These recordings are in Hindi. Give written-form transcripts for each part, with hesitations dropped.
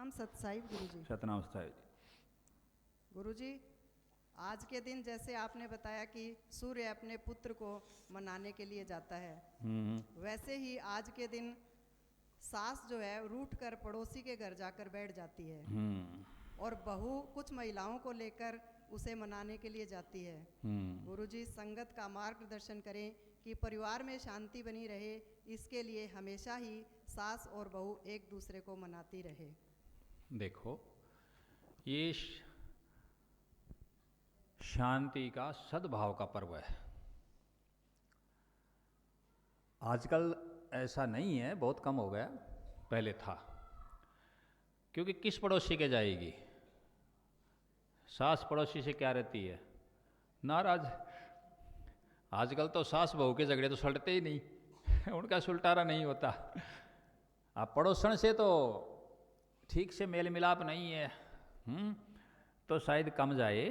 सतनाम सत साहिब गुरुजी। सतनाम साहिब जी। गुरुजी, आज के दिन जैसे आपने बताया कि सूर्य अपने पुत्र को मनाने के लिए जाता है, वैसे ही आज के दिन सास जो है रूठ कर पड़ोसी के घर जाकर बैठ जाती है और बहू कुछ महिलाओं को लेकर उसे मनाने के लिए जाती है। गुरुजी, संगत का मार्गदर्शन करें कि परिवार में शांति बनी रहे, इसके लिए हमेशा ही सास और बहू एक दूसरे को मनाती रहे। देखो, ये शांति का सद्भाव का पर्व है। आजकल ऐसा नहीं है, बहुत कम हो गया, पहले था। क्योंकि किस पड़ोसी के जाएगी? सास पड़ोसी से क्या रहती है? नाराज। आजकल तो सास बहू के झगड़े तो सुलटते ही नहीं उनका सुलटारा नहीं होता। अब पड़ोसन से तो ठीक से मेल मिलाप नहीं है, तो शायद कम जाए,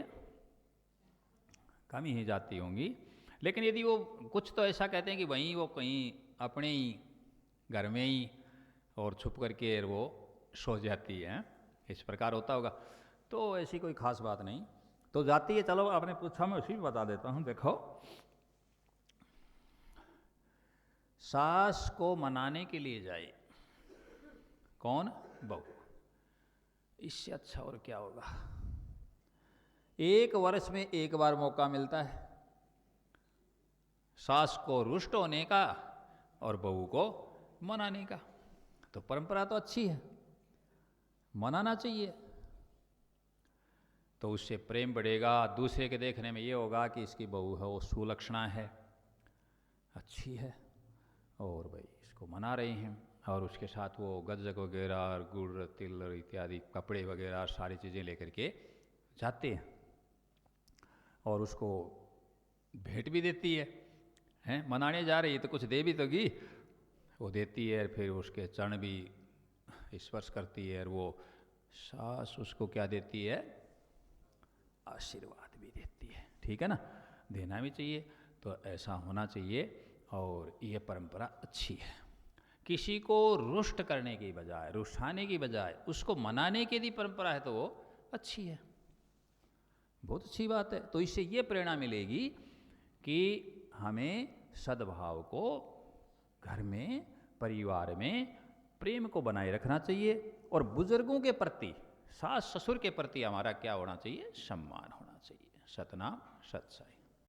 कम ही जाती होंगी। लेकिन यदि वो कुछ तो ऐसा कहते हैं कि वहीं वो कहीं अपने ही घर में ही और छुप करके वो सो जाती है, इस प्रकार होता होगा, तो ऐसी कोई खास बात नहीं, तो जाती है। चलो, आपने पूछा, मैं उसी भी बता देता हूँ। देखो, सास को मनाने के लिए जाए कौन? बहू। इससे अच्छा और क्या होगा? एक वर्ष में एक बार मौका मिलता है सास को रुष्ट होने का और बहू को मनाने का, तो परंपरा तो अच्छी है, मनाना चाहिए। तो उससे प्रेम बढ़ेगा। दूसरे के देखने में ये होगा कि इसकी बहू है वो सुलक्षणा है, अच्छी है, और भाई इसको मना रहे हैं। और उसके साथ वो गज्जक वगैरह और गुड़ तिल इत्यादि कपड़े वगैरह सारी चीज़ें लेकर के जाते हैं और उसको भेंट भी देती है। मनाने जा रही है तो कुछ दे भी तो गी, वो देती है। फिर उसके चरण भी स्पर्श करती है और वो सास उसको क्या देती है? आशीर्वाद भी देती है। ठीक है ना? देना भी चाहिए, तो ऐसा होना चाहिए। और ये परंपरा अच्छी है। किसी को रुष्ट करने की बजाय, रुष्टाने की बजाय उसको मनाने की यदि परंपरा है तो वो अच्छी है, बहुत अच्छी बात है। तो इससे ये प्रेरणा मिलेगी कि हमें सद्भाव को घर में, परिवार में प्रेम को बनाए रखना चाहिए। और बुजुर्गों के प्रति, सास ससुर के प्रति हमारा क्या होना चाहिए? सम्मान होना चाहिए। सतनाम सत साई।